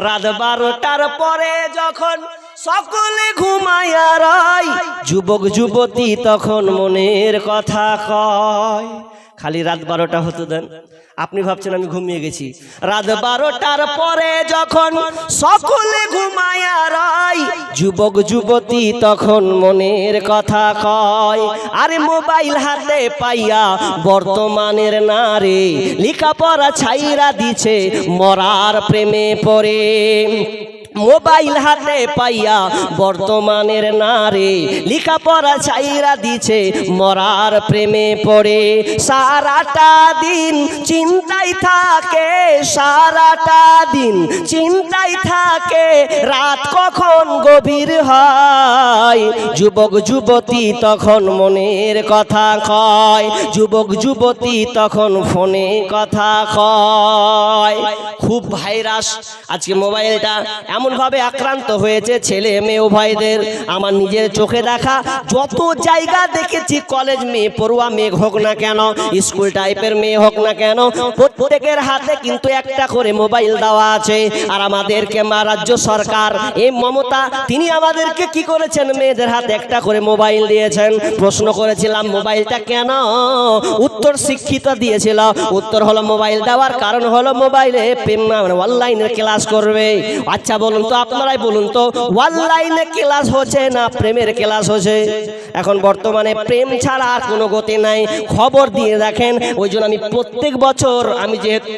রাত 12টার পরে যখন সকলে ঘুমায়া রয়, যুবক যুবতী তখন মনের কথা কয়। খালি রাত 12টা হতে দেন, আপনি ভাবছেন আমি ঘুমিয়ে গেছি। রাত 12টার পরে যখন সকলে ঘুমায়া রয়, যুবক যুবতী তখন মনের কথা কয়। আরে মোবাইল হাতে পাইয়া বর্তমানের নারী লেখাপড়া ছাইরা দিছে মরার প্রেমে পড়ে। মোবাইল হাতে পাইয়া বর্তমানের নারী লেখাপড়া ছাইরা দিছে মরার প্রেমে পড়ে। সারাটা দিন চিন্তায় থাকে, সারাটা দিন চিন্তায় থাকে, রাত কখন গভীর হয়। যুবক যুবতী তখন মনের কথা কয়, যুবক যুবতী তখন ফোনে কথা কয়। খুব ভাইরাস আজকে মোবাইলটা, এমন ভাবে আক্রান্ত হয়েছে ছেলে মেয়ে উভয়দের। আমার নিজের চোখে দেখা যত জায়গা দেখেছি, কলেজ মেয়ে পড়ুয়া মেয়ে হোক না কেন, স্কুল টাইপের মেয়ে হোক না কেন, প্রত্যেকের হাতে কিন্তু একটা করে মোবাইল দেওয়া আছে। আর আমাদেরকে রাজ্য সরকার এই মমতা, তিনি আমাদেরকে কি করেছেন, মেয়েদের হাতে একটা করে মোবাইল দিয়েছেন। প্রশ্ন করেছিলাম মোবাইলটা কেন, উত্তর শিক্ষিত দিয়েছিল। উত্তর হলো মোবাইল দেওয়ার কারণ হলো মোবাইলে অনলাইনের ক্লাস করবে। আচ্ছা বলুন তো, আপনারাই বলুন তো, অনলাইনে ক্লাস হচ্ছে না প্রেমের ক্লাস হচ্ছে? এখন বর্তমানে প্রেম ছাড়া আর কোনো গতি নাই। খবর দিয়ে দেখেন, ওই জন্য আমি প্রত্যেক বছর, আমি যেহেতু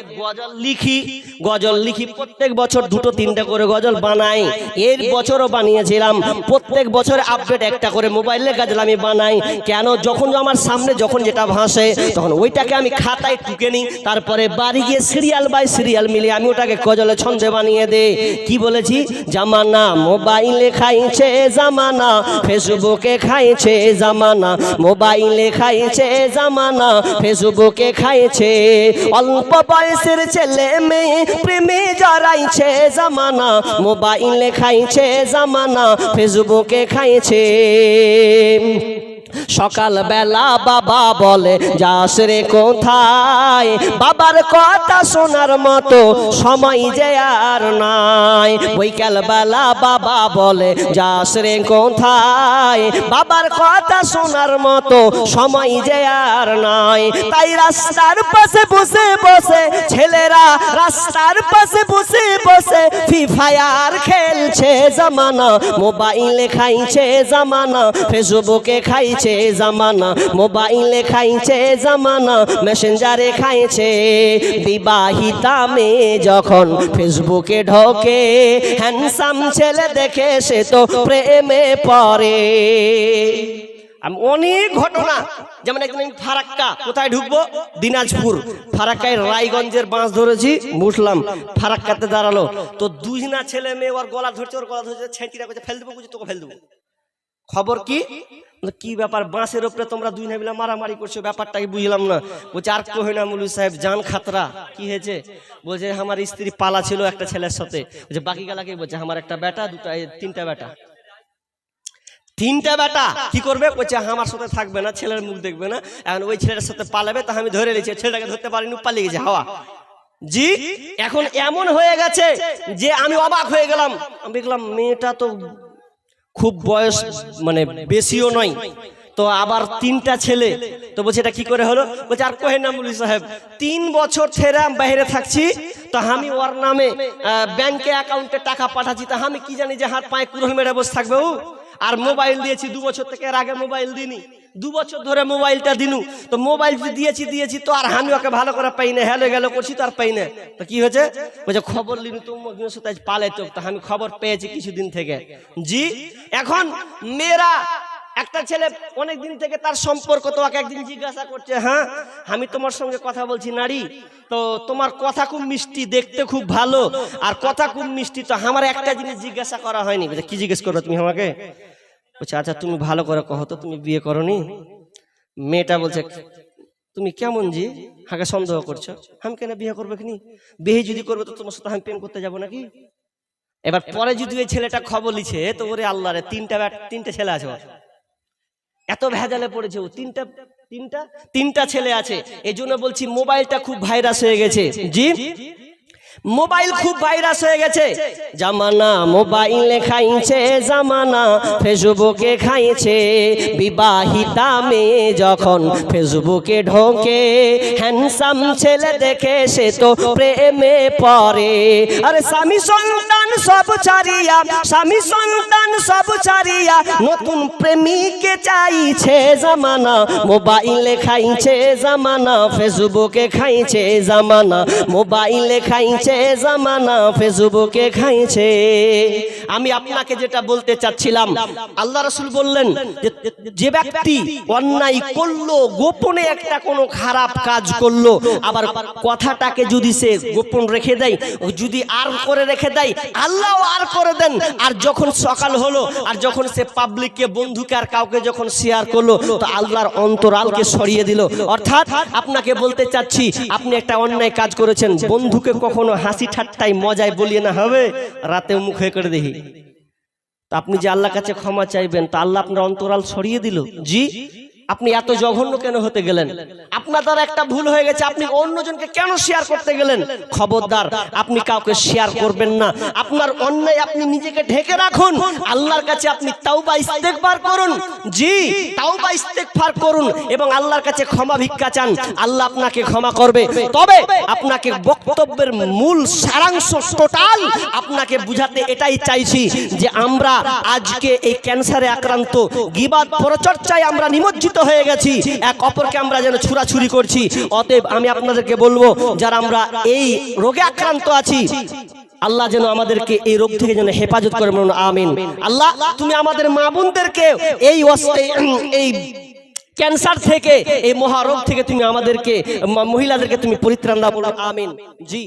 গজল লিখি প্রত্যেক বছর 2-3টা করে গজল বানাই। এর বছরও বানিয়েছিলাম। প্রত্যেক বছর আপডেট একটা করে মোবাইলের গজল আমি বানাই। কেন, যখন আমার সামনে যখন যেটা ভাসে তখন ওইটাকে আমি খাতায় টুকে নিই, তারপরে বাড়ি গিয়ে সিরিয়াল বাই সিরিয়াল মিলিয়ে আমি ওটাকে গজলে ছন্দে বানিয়ে দেই। কি বলেছি, জামানা মোবাইলে খাইছে জামানা, ফেসবুকে খাইছে জামানা, মোবাইলে খাইছে জামানা, ফেসবুকে খাইছে। অল্প বয়সের ছেলে মেয়ে প্রেমে জড়াইছে জামানা, মোবাইলে খাইছে জামানা, ফেসবুকে খাইছে। সকাল বেলা বাবা বলে যাস রে কোথায়, বাবার কথা শোনার মতো সময় যে আর নাই। বৈকাল বেলা বাবা বলে যাস রে কোথায়, বাবার কথা শোনার মতো সময় যে আর নাই। তাই রাস্তার পাশে বসে বসে ছেলেরা, রাস্তার পাশে বসে বসে ফ্রি ফায়ার খেলছে জামানা, মোবাইলে খাইছে জামানা, ফেসবুকে খাইছে জামানা, মোবাইলে খাইছে জামানা, মেসেঞ্জারে খাইছে। বিবাহিতা মেয়ে যখন ফেসবুকে ঢোকে, হ্যান্ডসাম ছেলে দেখে সে তো প্রেমে পড়ে। অনেক ঘটনা, যেমন একদিন আমি ফারাক্কা, কোথায় ঢুকবো, দিনাজপুর, ফারাক্কায় রায়গঞ্জের বাঁশ ধরেছি, বুঝলাম ফারাক্কাতে দাঁড়ালো তো দুইনা ছেলে মেয়ে ওর গলা ধরছে, ওর গলা ধরছে, ছেঁচিরা করছে ফেল দেবো, তোকে ফেল দেবো। খবর কি, কি ব্যাপার, বাঁশের উপরে তোমরা দুই না মিলে মারামারি করছো, ব্যাপারটা কি বুঝলাম না। বলছে আর কই না মুলুই সাহেব, জান খাতরা। কি হয়েছে, বলছে আমার স্ত্রী পালা ছিল একটা ছেলের সাথে। বলছে বাকি গালাকে, বলছে আমার একটা বেটা, তিনটা বেটা। কি করবে, বলছে আমার সাথে থাকবে না, ছেলের মুখ দেখবে না, এখন ওই ছেলের সাথে পালাবে। তা আমি ধরে নিয়েছি, ছেলেটাকে ধরতে পারিনি, পালিয়ে গেছে হাওয়া। জি, এখন এমন হয়ে গেছে যে আমি অবাক হয়ে গেলাম। আমি দেখলাম মেয়েটা তো খুব বয়স মানে বেশিও নয়, তো আবার তিনটা ছেলে। তো বলছে এটা কি করে হলো, বলছে আর কহে না মুলুই সাহেব, 3 বছর ছেড়ে আমি বাইরে থাকছি, তো আমি ওর নামে ব্যাংকে অ্যাকাউন্টে টাকা পাঠাচ্ছি, তা আমি কি জানি যে হাত পায়ে কুড়োল মেরে বসে থাকবে ও। আর মোবাইল দিয়েছি 2 বছর থেকে, এর আগে মোবাইল দিইনি, 2 বছর ধরে মোবাইলটা দিনু। তো মোবাইল দিয়েছি তো আর আমি ওকে ভালো করে পাই না, হ্যালো গেলো করছি তো আর পাই না। তো কি হয়েছে, বলছে খবর লিনু তোমার সাথে পালে তো আমি খবর পেয়েছি কিছুদিন থেকে। জি, এখন মেয়েরা, একটা ছেলে অনেকদিন থেকে তার সম্পর্ক, তো একদিন জিজ্ঞাসা করছে, হ্যাঁ আমি তোমার সঙ্গে কথা বলছি নারী, তো তোমার কথা খুব মিষ্টি, দেখতে খুব ভালো, আর কথা খুব মিষ্টি, তো আমার একটা জিনিস জিজ্ঞাসা করা হয়নি। বলছে কি জিজ্ঞেস করো তুমি আমাকে? বলছে আচ্ছা তুমি ভালো করে কহো তো, তুমি বিয়ে করনি? মেয়েটা বলছে তুমি কেমন জি, আগে সন্দেহ করছো, আমি কেন বিয়ে করবো, কি বিয়ে যদি করবো তো তোমার সাথে আমি প্রেম করতে যাবো নাকি? এবার পরে যদি ওই ছেলেটা খবর লিছে, তো ওরে আল্লাহ রে, তিনটা ছেলে আছে, এত ভেজালে পড়েছে ও, তিনটা ছেলে আছে। এই জন্য বলছি মোবাইলটা খুব ভাইরাস হয়ে গেছে। জি, মোবাইল খুব ভাইরাস হয়ে গেছে, জামানা মোবাইলে খাইছে, জামানা ফেসবুকে খাইছে। বিবাহিতা মেয়ে যখন ফেসবুকে ঢোকে, হ্যান্ডসাম ছেলে দেখে সে তো প্রেমে পড়ে। আরে স্বামী সন্তান সব ছাড়িয়া, স্বামী সন্তান সব ছাড়িয়া নতুন প্রেমিককে চাইছে। জামানা মোবাইলে খাইছে, জামানা ফেসবুকে খাইছে, জামানা মোবাইলে খাইছে, জামানা ফেসবুকে খাইছে। আমি আপনাকে যেটা বলতে চাচ্ছিলাম, আল্লাহ রাসূল বললেন যে ব্যক্তি অন্যায় করলো, গোপনে একটা কোনো খারাপ কাজ করলো, আবার কথাটাকে যদি সে গোপন রেখে দেয়, যদি আর করে রেখে দেয়, আল্লাহও আর করে দেন। আর যখন সকাল হলো, আর যখন সে পাবলিককে, বন্ধুকে আর কাউকে যখন শেয়ার করলো, তো আল্লাহর অন্তরালকে সরিয়ে দিল। অর্থাৎ আপনাকে বলতে চাচ্ছি, আপনি একটা অন্যায় কাজ করেছেন, বন্ধুকে কখনো হাসি ঠাট্টায় মজায় বলিয়ে না হবে, রাতে মুখে করে দেখি, তা আপনি যে আল্লাহর কাছে ক্ষমা চাইবেন, তা আল্লাহ আপনার অন্তরাল সরিয়ে দিল। জি, আপনি এত জঘন্য কেন হতে গেলেন? আপনার দ্বারা একটা ভুল হয়ে গেছে, আপনি অন্যজনকে কেন শেয়ার করতে গেলেন? খবরদার, আপনি কাউকে শেয়ার করবেন না। আপনার অন্যায় আপনি নিজেকে ঢেকে রাখুন, আল্লাহর কাছে আপনি তাওবা ইস্তেগফার করুন। জি, তাওবা ইস্তেগফার করুন এবং আল্লাহর কাছে ক্ষমা ভিক্ষা চান, আল্লাহ আপনাকে ক্ষমা করবে। তবে আপনাকে বক্তব্যের মূল সারাংশ টোটাল আপনাকে বুঝাতে এটাই চাইছি যে আমরা আজকে এই ক্যান্সারে আক্রান্ত, গীবাত পরচর্চায় আমরা নিমজ্জিত হয়ে গেছি, এক অপরকে আমরা যেন ছুরাছুরি করছি। অতএব আমি আপনাদেরকে বলবো, যারা আমরা এই রোগে আক্রান্ত আছি, আল্লাহ যেন আমাদেরকে এই রোগ থেকে যেন হেফাজত করে, বলুন আমিন। আল্লাহ তুমি আমাদের মা বোনদেরকে এই ক্যান্সার থেকে, এই মহারোগ থেকে তুমি আমাদেরকে, মহিলাদেরকে তুমি পরিত্রাণ দাও, বলুন আমিন। জি,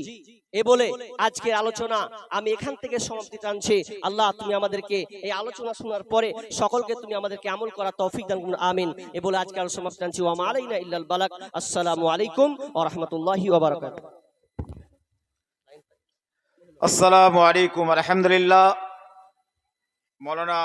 এ বলে আজকের আলোচনা আমি এখান থেকে সমাপ্তি টানছি। আল্লাহ তুমি আমাদেরকে এই আলোচনা শোনার পরে সকলকে তুমি আমাদেরকে আমল করা তৌফিক দান করুন, আমিন। এ বলে আজকের সমাপ্তি টানছি। ওয়া মা আলাইনা ইল্লাল বালাগ। আসসালামু আলাইকুম ওয়া রাহমাতুল্লাহি ওয়া বারাকাতুহু। আসসালামু আলাইকুম, আলহামদুলিল্লাহ। মৌলানা